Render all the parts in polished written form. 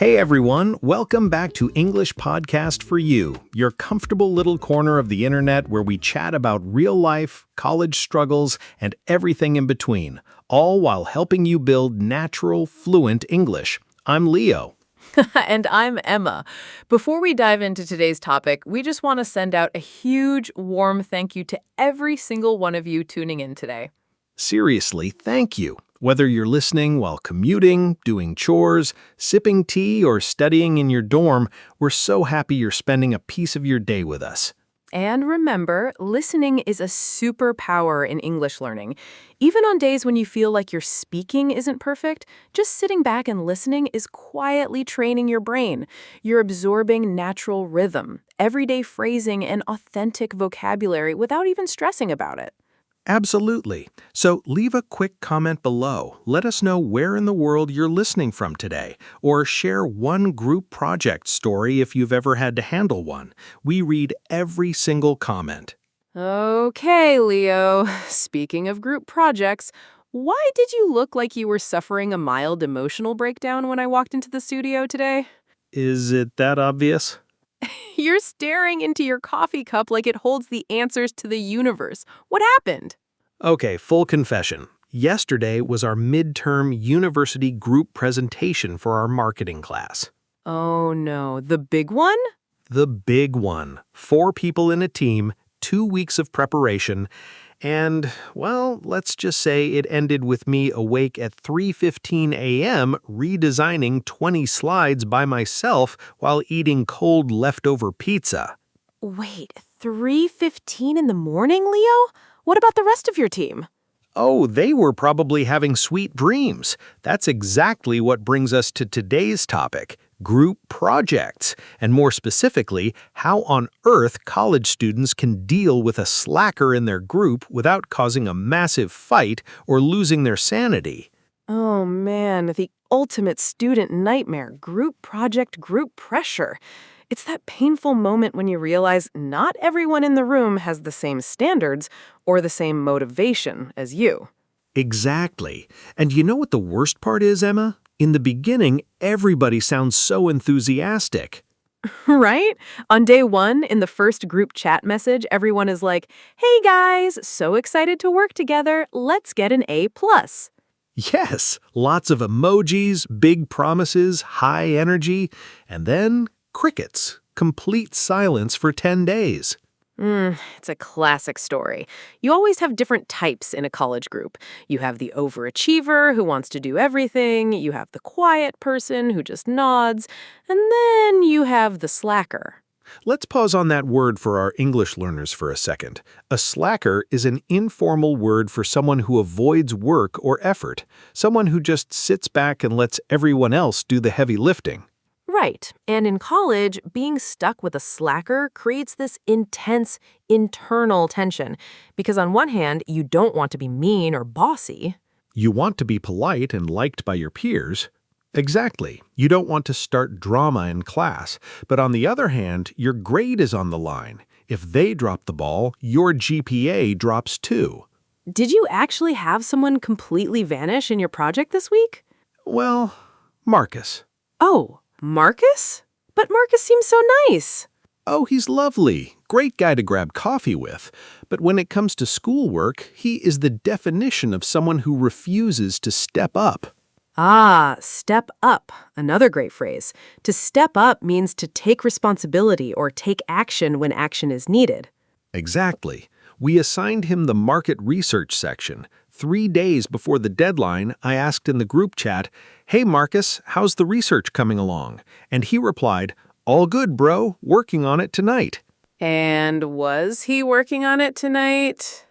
Hey everyone, welcome back to English Podcast for You, your comfortable little corner of the internet where we chat about real life, college struggles, and everything in between, all while helping you build natural, fluent English. I'm Leo. And I'm Emma. Before we dive into today's topic, we just want to send out a huge, warm thank you to every single one of you tuning in today. Seriously, thank you. Whether you're listening while commuting, doing chores, sipping tea, or studying in your dorm, we're so happy you're spending a piece of your day with us. And remember, listening is a superpower in English learning. Even on days when you feel like your speaking isn't perfect, just sitting back and listening is quietly training your brain. You're absorbing natural rhythm, everyday phrasing, and authentic vocabulary without even stressing about it. Absolutely. So leave a quick comment below. Let us know where in the world you're listening from today, or share one group project story if you've ever had to handle one. We read every single comment. Okay, Leo. Speaking of group projects, why did you look like you were suffering a mild emotional breakdown when I walked into the studio today? Is it that obvious? You're staring into your coffee cup like it holds the answers to the universe. What happened? Okay, full confession. Yesterday was our midterm university group presentation for our marketing class. Oh no, the big one? The big one. 4 people in a team, 2 weeks of preparation, and, well, let's just say it ended with me awake at 3:15 a.m. redesigning 20 slides by myself while eating cold leftover pizza. Wait, 3:15 in the morning, Leo? What about the rest of your team? Oh, they were probably having sweet dreams. That's exactly what brings us to today's topic, group projects, and more specifically, how on earth college students can deal with a slacker in their group without causing a massive fight or losing their sanity. Oh man, the ultimate student nightmare, group project, group pressure. It's that painful moment when you realize not everyone in the room has the same standards or the same motivation as you. Exactly. And you know what the worst part is, Emma? In the beginning, everybody sounds so enthusiastic. Right? On day one, in the first group chat message, everyone is like, "Hey guys, so excited to work together. Let's get an A+." Yes, lots of emojis, big promises, high energy, and then crickets, complete silence for 10 days. It's a classic story. You always have different types in a college group. You have the overachiever who wants to do everything, you have the quiet person who just nods, and then you have the slacker. Let's pause on that word for our English learners for a second. A slacker is an informal word for someone who avoids work or effort, someone who just sits back and lets everyone else do the heavy lifting. Right. And in college, being stuck with a slacker creates this intense internal tension. Because on one hand, you don't want to be mean or bossy. You want to be polite and liked by your peers. Exactly. You don't want to start drama in class. But on the other hand, your grade is on the line. If they drop the ball, your GPA drops too. Did you actually have someone completely vanish in your project this week? Well, Marcus. Oh, Marcus? But Marcus seems so nice. Oh, he's lovely. Great guy to grab coffee with. But when it comes to schoolwork, he is the definition of someone who refuses to step up. Ah, step up. Another great phrase. To step up means to take responsibility or take action when action is needed. Exactly. We assigned him the market research section. 3 days before the deadline, I asked in the group chat, "Hey Marcus, how's the research coming along?" And he replied, "All good, bro. Working on it tonight." And was he working on it tonight?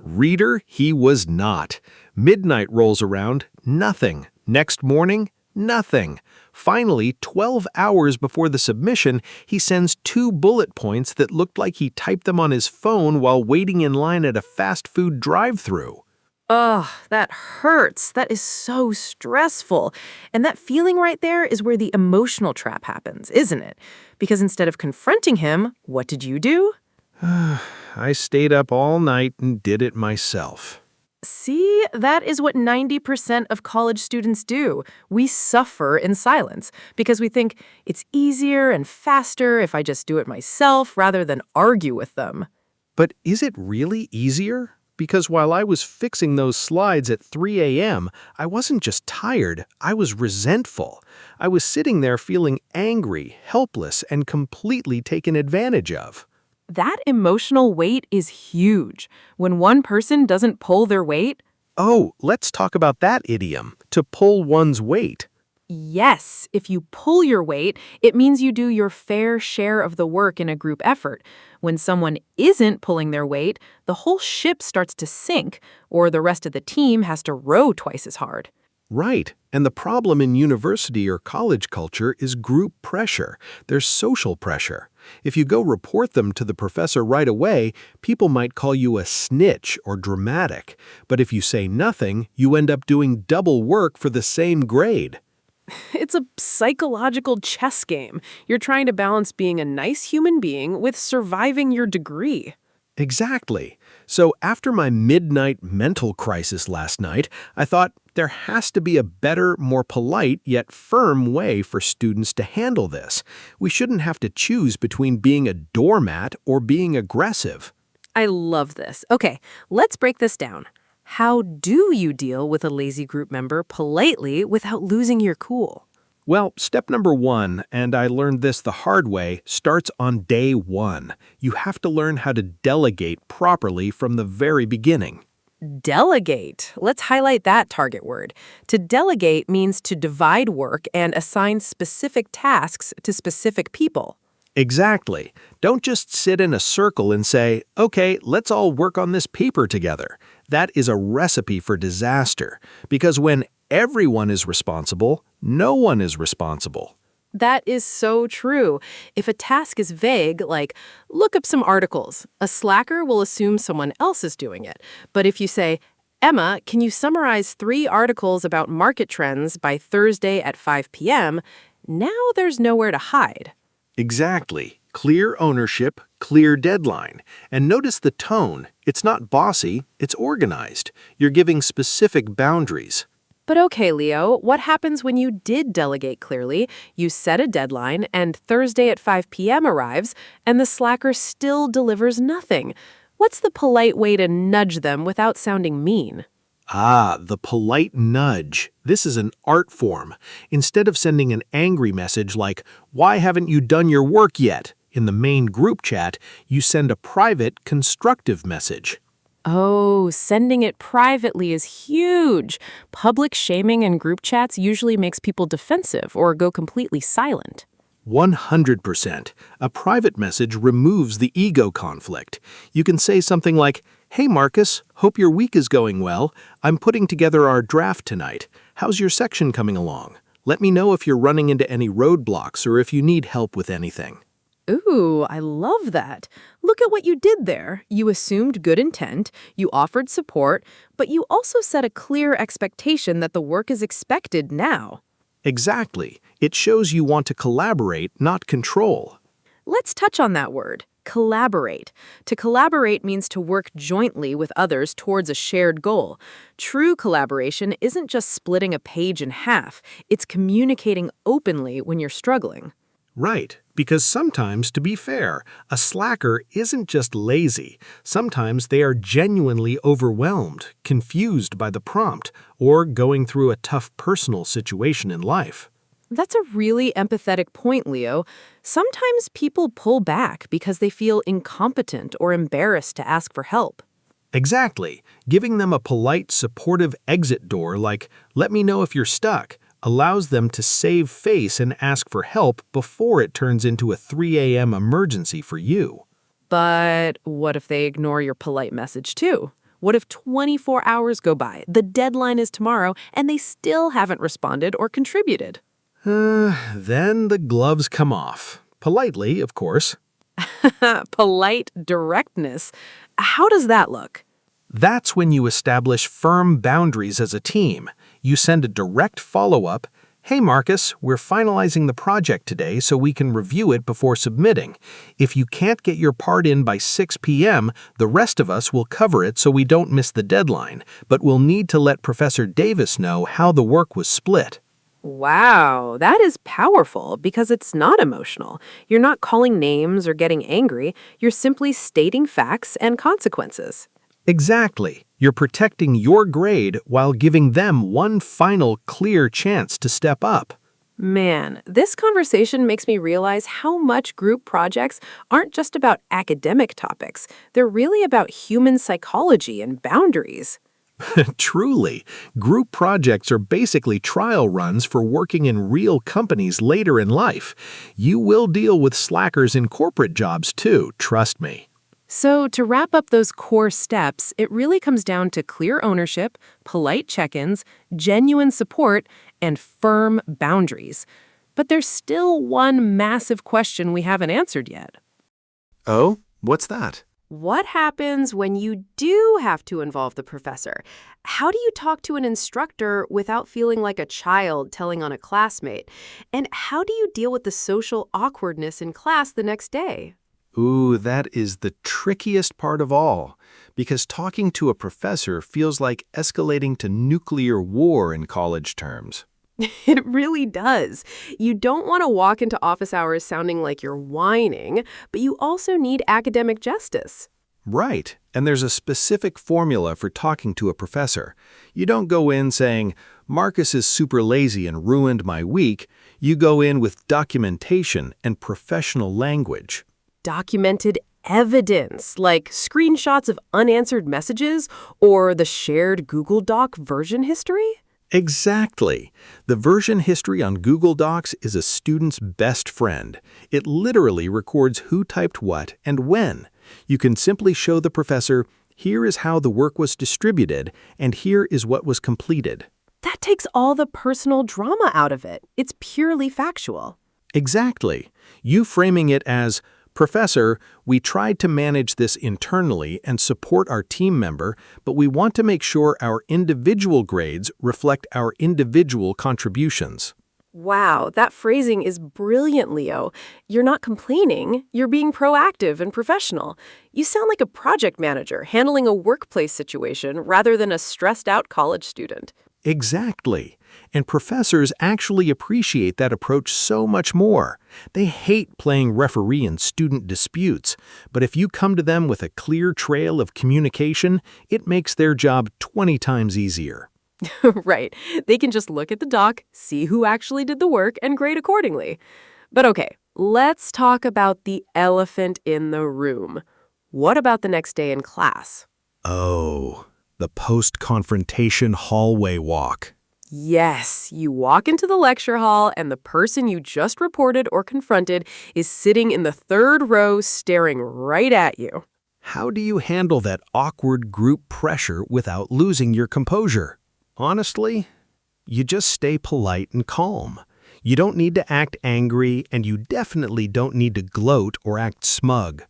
Reader, he was not. Midnight rolls around, nothing. Next morning, nothing. Finally, 12 hours before the submission, he sends 2 bullet points that looked like he typed them on his phone while waiting in line at a fast food drive-thru. Ugh, that hurts. That is so stressful. And that feeling right there is where the emotional trap happens, isn't it? Because instead of confronting him, what did you do? I stayed up all night and did it myself. See, that is what 90% of college students do. We suffer in silence because we think it's easier and faster if I just do it myself rather than argue with them. But is it really easier? Because while I was fixing those slides at 3 a.m., I wasn't just tired, I was resentful. I was sitting there feeling angry, helpless, and completely taken advantage of. That emotional weight is huge. When one person doesn't pull their weight, Oh, let's talk about that idiom, to pull one's weight. yes, if you pull your weight, it means you do your fair share of the work in a group effort. When someone isn't pulling their weight, the whole ship starts to sink, or the rest of the team has to row twice as hard. Right. And the problem in university or college culture is group pressure. There's social pressure. If you go report them to the professor right away, people might call you a snitch or dramatic. But if you say nothing, you end up doing double work for the same grade. It's a psychological chess game. You're trying to balance being a nice human being with surviving your degree. Exactly. So after my midnight mental crisis last night, I thought there has to be a better, more polite yet firm way for students to handle this. We shouldn't have to choose between being a doormat or being aggressive. I love this. Okay, let's break this down. How do you deal with a lazy group member politely without losing your cool? Well, step number one, and I learned this the hard way, starts on day one. You have to learn how to delegate properly from the very beginning. Delegate. Let's highlight that target word. To delegate means to divide work and assign specific tasks to specific people. Exactly. Don't just sit in a circle and say, okay, let's all work on this paper together. That is a recipe for disaster, because when everyone is responsible, no one is responsible. That is so true. If a task is vague, like look up some articles, a slacker will assume someone else is doing it. But if you say, Emma, can you summarize 3 articles about market trends by Thursday at 5 p.m., now there's nowhere to hide. Exactly. Clear ownership, clear deadline. And notice the tone. It's not bossy, it's organized. You're giving specific boundaries. But okay, Leo, what happens when you did delegate clearly? You set a deadline, and Thursday at 5 p.m. arrives, and the slacker still delivers nothing. What's the polite way to nudge them without sounding mean? Ah, the polite nudge. This is an art form. Instead of sending an angry message like, "Why haven't you done your work yet?" in the main group chat, you send a private, constructive message. Oh, sending it privately is huge. Public shaming in group chats usually makes people defensive or go completely silent. 100%. A private message removes the ego conflict. You can say something like, "Hey Marcus, hope your week is going well. I'm putting together our draft tonight. How's your section coming along? Let me know if you're running into any roadblocks or if you need help with anything." Ooh, I love that. Look at what you did there. You assumed good intent, you offered support, but you also set a clear expectation that the work is expected now. Exactly. It shows you want to collaborate, not control. Let's touch on that word, collaborate. To collaborate means to work jointly with others towards a shared goal. True collaboration isn't just splitting a page in half, it's communicating openly when you're struggling. Right, because sometimes, to be fair, a slacker isn't just lazy. Sometimes they are genuinely overwhelmed, confused by the prompt, or going through a tough personal situation in life. That's a really empathetic point, Leo. Sometimes people pull back because they feel incompetent or embarrassed to ask for help. Exactly. Giving them a polite, supportive exit door like, "Let me know if you're stuck," allows them to save face and ask for help before it turns into a 3 a.m. emergency for you. But what if they ignore your polite message too? What if 24 hours go by, the deadline is tomorrow, and they still haven't responded or contributed? Then the gloves come off. Politely, of course. Polite directness. How does that look? That's when you establish firm boundaries as a team. You send a direct follow-up, Hey Marcus, we're finalizing the project today so we can review it before submitting. If you can't get your part in by 6 p.m., the rest of us will cover it so we don't miss the deadline, but we'll need to let Professor Davis know how the work was split. Wow, that is powerful because it's not emotional. You're not calling names or getting angry. You're simply stating facts and consequences. Exactly. You're protecting your grade while giving them one final clear chance to step up. Man, this conversation makes me realize how much group projects aren't just about academic topics. They're really about human psychology and boundaries. Truly, group projects are basically trial runs for working in real companies later in life. You will deal with slackers in corporate jobs too, trust me. So, to wrap up those core steps, it really comes down to clear ownership, polite check-ins, genuine support, and firm boundaries. But there's still one massive question we haven't answered yet. Oh, what's that? What happens when you do have to involve the professor? How do you talk to an instructor without feeling like a child telling on a classmate? And how do you deal with the social awkwardness in class the next day? Ooh, that is the trickiest part of all, because talking to a professor feels like escalating to nuclear war in college terms. It really does. You don't want to walk into office hours sounding like you're whining, but you also need academic justice. Right, and there's a specific formula for talking to a professor. You don't go in saying, Marcus is super lazy and ruined my week. You go in with documentation and professional language. Documented evidence, like screenshots of unanswered messages or the shared Google Doc version history? Exactly. The version history on Google Docs is a student's best friend. It literally records who typed what and when. You can simply show the professor, here is how the work was distributed, and here is what was completed. That takes all the personal drama out of it. It's purely factual. Exactly. You framing it as, Professor, we tried to manage this internally and support our team member, but we want to make sure our individual grades reflect our individual contributions. Wow, that phrasing is brilliant, Leo. You're not complaining, you're being proactive and professional. You sound like a project manager handling a workplace situation rather than a stressed-out college student. Exactly. And professors actually appreciate that approach so much more. They hate playing referee in student disputes, but if you come to them with a clear trail of communication, it makes their job 20 times easier. Right. They can just look at the doc, see who actually did the work, and grade accordingly. But okay, let's talk about the elephant in the room. What about the next day in class? Oh, the post-confrontation hallway walk. Yes, you walk into the lecture hall and the person you just reported or confronted is sitting in the third row staring right at you. How do you handle that awkward group pressure without losing your composure? Honestly, you just stay polite and calm. You don't need to act angry, and you definitely don't need to gloat or act smug.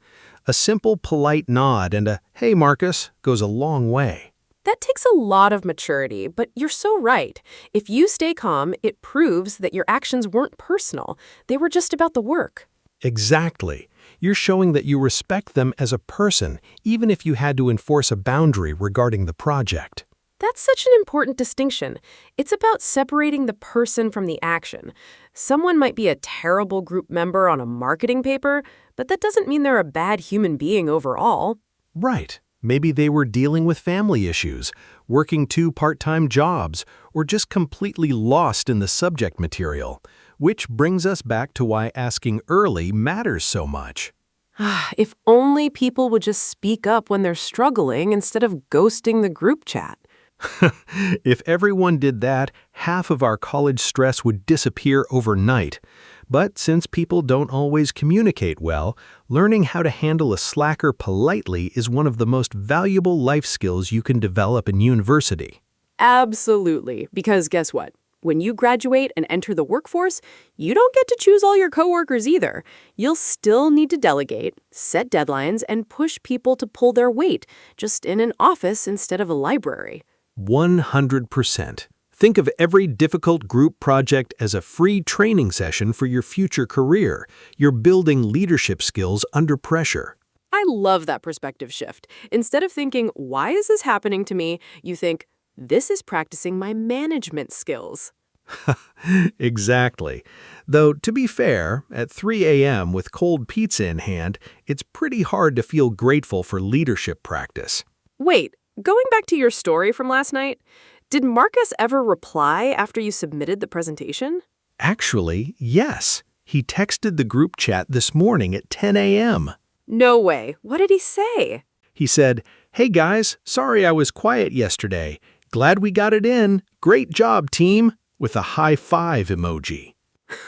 A simple polite nod and a, hey Marcus, goes a long way. That takes a lot of maturity, but you're so right. If you stay calm, it proves that your actions weren't personal. They were just about the work. Exactly. You're showing that you respect them as a person, even if you had to enforce a boundary regarding the project. That's such an important distinction. It's about separating the person from the action. Someone might be a terrible group member on a marketing paper, but that doesn't mean they're a bad human being overall. Right. Maybe they were dealing with family issues, working 2 part-time jobs, or just completely lost in the subject material. Which brings us back to why asking early matters so much. If only people would just speak up when they're struggling instead of ghosting the group chat. If everyone did that, half of our college stress would disappear overnight. But since people don't always communicate well, learning how to handle a slacker politely is one of the most valuable life skills you can develop in university. Absolutely, because guess what? When you graduate and enter the workforce, you don't get to choose all your coworkers either. You'll still need to delegate, set deadlines, and push people to pull their weight, just in an office instead of a library. 100%. Think of every difficult group project as a free training session for your future career. You're building leadership skills under pressure. I love that perspective shift. Instead of thinking, why is this happening to me? You think, this is practicing my management skills. Exactly. Though, to be fair, at 3 a.m. with cold pizza in hand, it's pretty hard to feel grateful for leadership practice. Wait, going back to your story from last night, did Marcus ever reply after you submitted the presentation? Actually, yes. He texted the group chat this morning at 10 a.m. No way. What did he say? He said, "Hey guys, sorry I was quiet yesterday. Glad we got it in. Great job, team," with a high five emoji.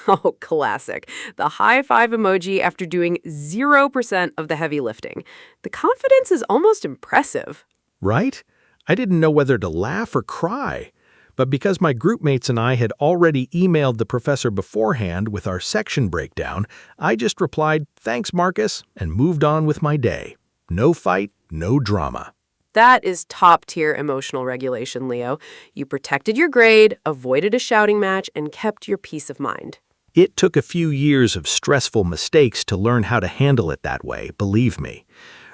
Oh, classic. The high five emoji after doing 0% of the heavy lifting. The confidence is almost impressive. Right? I didn't know whether to laugh or cry. But because my group mates and I had already emailed the professor beforehand with our section breakdown, I just replied, "Thanks, Marcus," and moved on with my day. No fight, no drama. That is top-tier emotional regulation, Leo. You protected your grade, avoided a shouting match, and kept your peace of mind. It took a few years of stressful mistakes to learn how to handle it that way, believe me.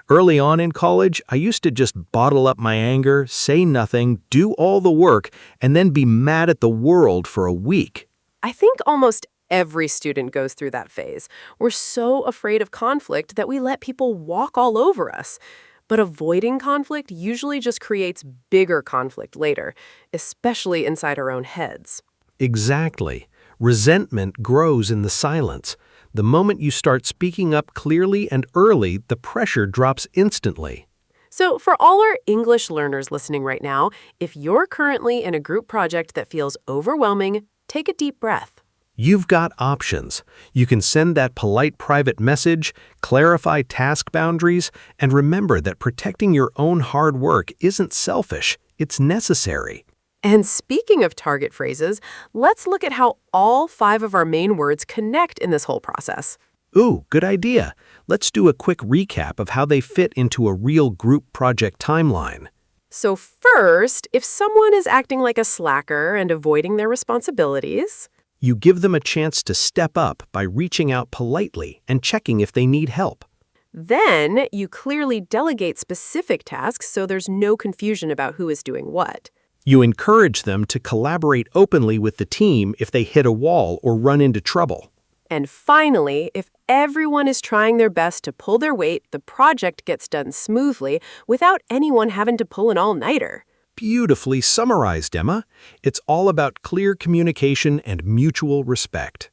Early on in college, I used to just bottle up my anger, say nothing, do all the work, and then be mad at the world for a week. I think almost every student goes through that phase. We're so afraid of conflict that we let people walk all over us. But avoiding conflict usually just creates bigger conflict later, especially inside our own heads. Exactly. Resentment grows in the silence. The moment you start speaking up clearly and early, the pressure drops instantly. So for all our English learners listening right now, if you're currently in a group project that feels overwhelming, take a deep breath. You've got options. You can send that polite private message, clarify task boundaries, and remember that protecting your own hard work isn't selfish, it's necessary. And speaking of target phrases, let's look at how all 5 of our main words connect in this whole process. Ooh, good idea. Let's do a quick recap of how they fit into a real group project timeline. So first, if someone is acting like a slacker and avoiding their responsibilities, You give them a chance to step up by reaching out politely and checking if they need help. then you clearly delegate specific tasks so there's no confusion about who is doing what. You encourage them to collaborate openly with the team if they hit a wall or run into trouble. And finally, if everyone is trying their best to pull their weight, the project gets done smoothly without anyone having to pull an all-nighter. Beautifully summarized, Emma. It's all about clear communication and mutual respect.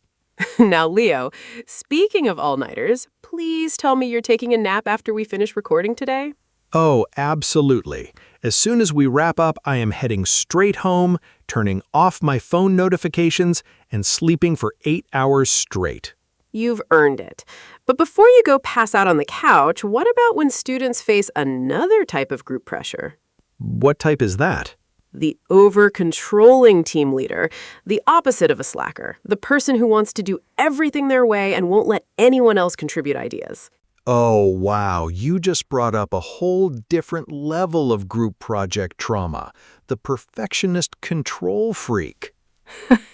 Now, Leo, speaking of all-nighters, please tell me you're taking a nap after we finish recording today? Oh, absolutely. As soon as we wrap up, I am heading straight home, turning off my phone notifications, and sleeping for 8 hours straight. You've earned it. But before you go pass out on the couch, what about when students face another type of group pressure? What type is that? The over-controlling team leader, the opposite of a slacker, the person who wants to do everything their way and won't let anyone else contribute ideas. Oh, wow, you just brought up a whole different level of group project trauma. The perfectionist control freak.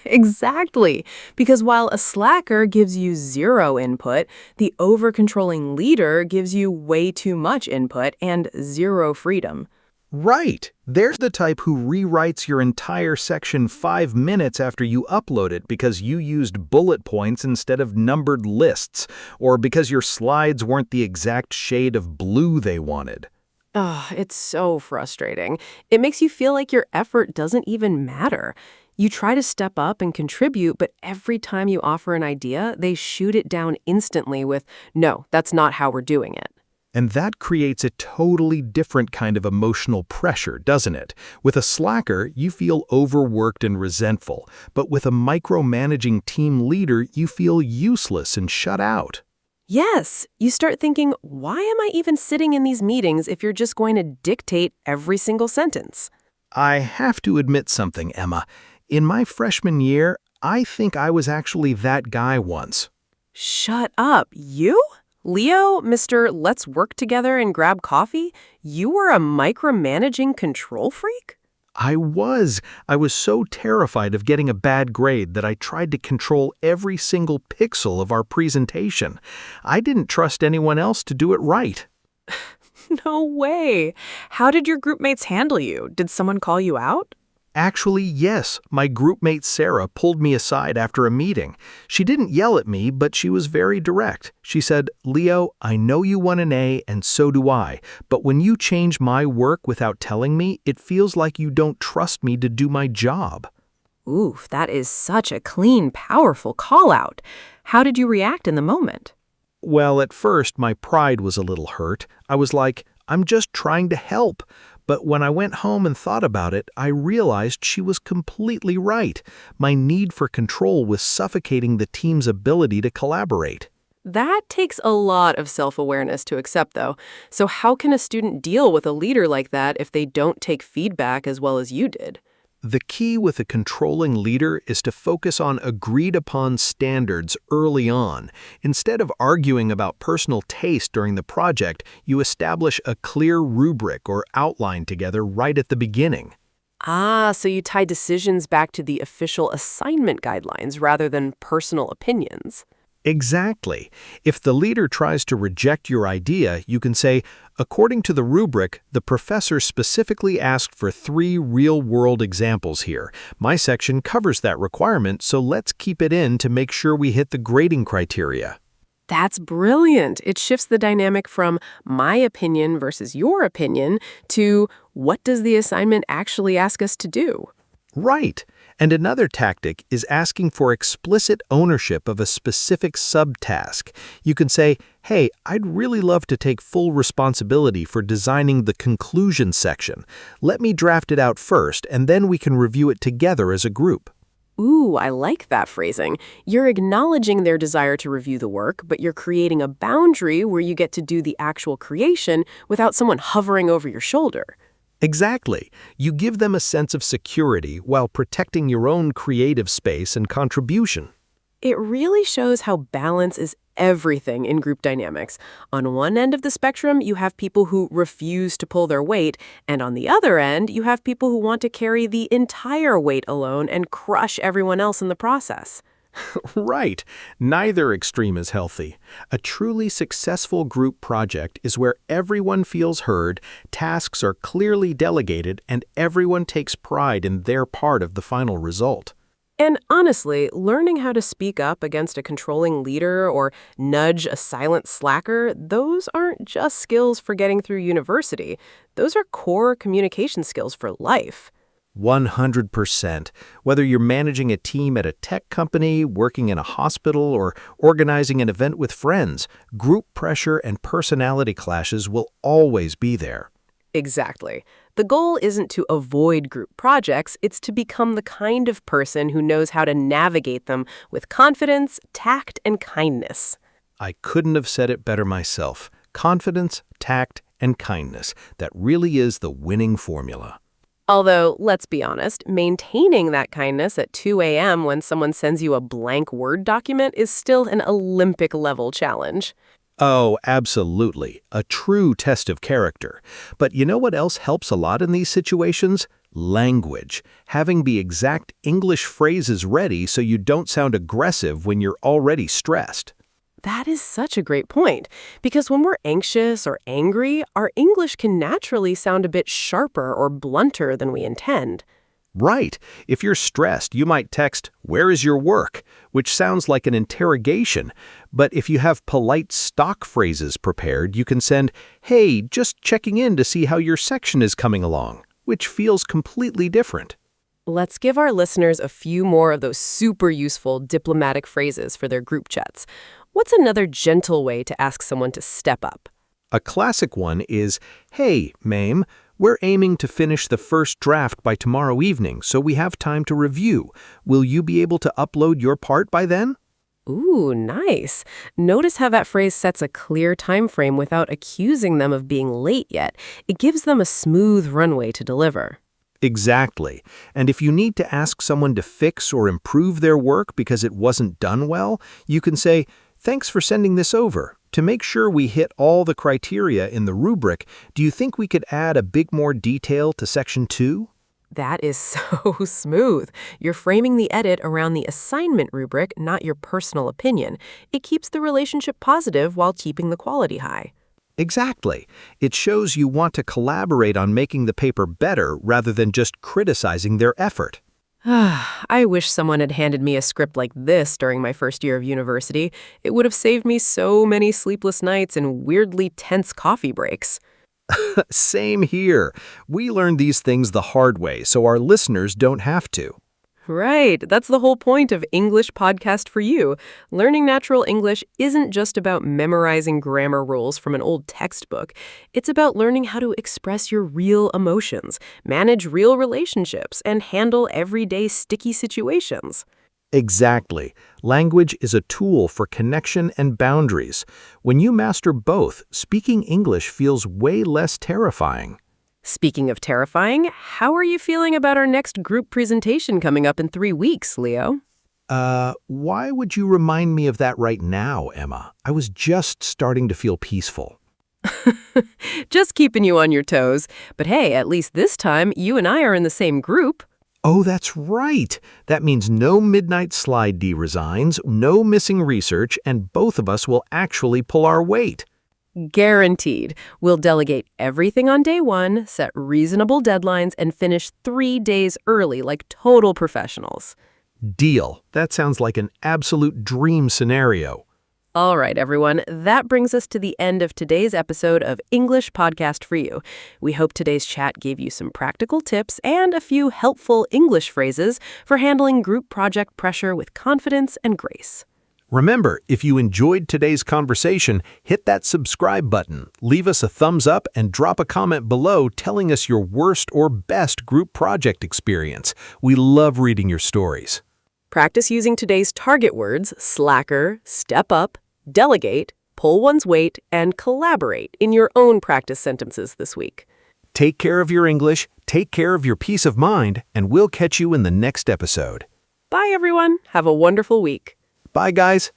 Exactly. Because while a slacker gives you 0 input, the over-controlling leader gives you way too much input and 0 freedom. Right. They're the type who rewrites your entire section 5 minutes after you upload it because you used bullet points instead of numbered lists, or because your slides weren't the exact shade of blue they wanted. Ugh, it's so frustrating. It makes you feel like your effort doesn't even matter. You try to step up and contribute, but every time you offer an idea, they shoot it down instantly with, "No, that's not how we're doing it." And that creates a totally different kind of emotional pressure, doesn't it? With a slacker, you feel overworked and resentful, but with a micromanaging team leader, you feel useless and shut out. Yes, you start thinking, why am I even sitting in these meetings if you're just going to dictate every single sentence? I have to admit something, Emma. In my freshman year, I think I was actually that guy once. Shut up. You? Leo, Mr. Let's work together and grab coffee? You were a micromanaging control freak? I was. I was so terrified of getting a bad grade that I tried to control every single pixel of our presentation. I didn't trust anyone else to do it right. No way. How did your group mates handle you? Did someone call you out? Actually, yes, my groupmate Sarah pulled me aside after a meeting. She didn't yell at me, but she was very direct. She said, "Leo, I know you want an A, and so do I, but when you change my work without telling me, it feels like you don't trust me to do my job." Oof, that is such a clean, powerful call out. How did you react in the moment? Well, at first, my pride was a little hurt. I was like, I'm just trying to help. But when I went home and thought about it, I realized she was completely right. My need for control was suffocating the team's ability to collaborate. That takes a lot of self-awareness to accept, though. So how can a student deal with a leader like that if they don't take feedback as well as you did? The key with a controlling leader is to focus on agreed-upon standards early on. Instead of arguing about personal taste during the project, you establish a clear rubric or outline together right at the beginning. Ah, so you tie decisions back to the official assignment guidelines rather than personal opinions. Exactly. If the leader tries to reject your idea, you can say, according to the rubric, the professor specifically asked for 3 real-world examples here. My section covers that requirement, so let's keep it in to make sure we hit the grading criteria. That's brilliant. It shifts the dynamic from my opinion versus your opinion to what does the assignment actually ask us to do? Right. And another tactic is asking for explicit ownership of a specific subtask. You can say, hey, I'd really love to take full responsibility for designing the conclusion section. Let me draft it out first, and then we can review it together as a group. Ooh, I like that phrasing. You're acknowledging their desire to review the work, but you're creating a boundary where you get to do the actual creation without someone hovering over your shoulder. Exactly. You give them a sense of security while protecting your own creative space and contribution. It really shows how balance is everything in group dynamics. On one end of the spectrum, you have people who refuse to pull their weight, and on the other end, you have people who want to carry the entire weight alone and crush everyone else in the process. Right. Neither extreme is healthy. A truly successful group project is where everyone feels heard, tasks are clearly delegated, and everyone takes pride in their part of the final result. And honestly, learning how to speak up against a controlling leader or nudge a silent slacker, those aren't just skills for getting through university. Those are core communication skills for life. 100%. Whether you're managing a team at a tech company, working in a hospital, or organizing an event with friends, group pressure and personality clashes will always be there. Exactly. The goal isn't to avoid group projects, it's to become the kind of person who knows how to navigate them with confidence, tact, and kindness. I couldn't have said it better myself. Confidence, tact, and kindness. That really is the winning formula. Although, let's be honest, maintaining that kindness at 2 a.m. when someone sends you a blank Word document is still an Olympic-level challenge. Oh, absolutely. A true test of character. But you know what else helps a lot in these situations? Language. Having the exact English phrases ready so you don't sound aggressive when you're already stressed. That is such a great point, because when we're anxious or angry, our English can naturally sound a bit sharper or blunter than we intend. Right. If you're stressed, you might text, "Where is your work?" which sounds like an interrogation. But if you have polite stock phrases prepared, you can send, "Hey, just checking in to see how your section is coming along," which feels completely different. Let's give our listeners a few more of those super useful diplomatic phrases for their group chats. What's another gentle way to ask someone to step up? A classic one is, "Hey, Mame, we're aiming to finish the first draft by tomorrow evening, so we have time to review. Will you be able to upload your part by then?" Ooh, nice. Notice how that phrase sets a clear time frame without accusing them of being late yet. It gives them a smooth runway to deliver. Exactly. And if you need to ask someone to fix or improve their work because it wasn't done well, you can say, "Thanks for sending this over. To make sure we hit all the criteria in the rubric, do you think we could add a bit more detail to section 2? That is so smooth. You're framing the edit around the assignment rubric, not your personal opinion. It keeps the relationship positive while keeping the quality high. Exactly. It shows you want to collaborate on making the paper better rather than just criticizing their effort. I wish someone had handed me a script like this during my first year of university. It would have saved me so many sleepless nights and weirdly tense coffee breaks. Same here. We learned these things the hard way, so our listeners don't have to. Right. That's the whole point of English Podcast for You. Learning natural English isn't just about memorizing grammar rules from an old textbook. It's about learning how to express your real emotions, manage real relationships, and handle everyday sticky situations. Exactly. Language is a tool for connection and boundaries. When you master both, speaking English feels way less terrifying. Speaking of terrifying, how are you feeling about our next group presentation coming up in 3 weeks, Leo? Why would you remind me of that right now, Emma? I was just starting to feel peaceful. Just keeping you on your toes. But hey, at least this time, you and I are in the same group. Oh, that's right. That means no midnight slide resigns, no missing research, and both of us will actually pull our weight. Guaranteed. We'll delegate everything on day 1, set reasonable deadlines, and finish 3 days early like total professionals. Deal. That sounds like an absolute dream scenario. All right, everyone. That brings us to the end of today's episode of English Podcast for You. We hope today's chat gave you some practical tips and a few helpful English phrases for handling group project pressure with confidence and grace. Remember, if you enjoyed today's conversation, hit that subscribe button, leave us a thumbs up, and drop a comment below telling us your worst or best group project experience. We love reading your stories. Practice using today's target words, slacker, step up, delegate, pull one's weight, and collaborate in your own practice sentences this week. Take care of your English, take care of your peace of mind, and we'll catch you in the next episode. Bye, everyone. Have a wonderful week. Bye, guys.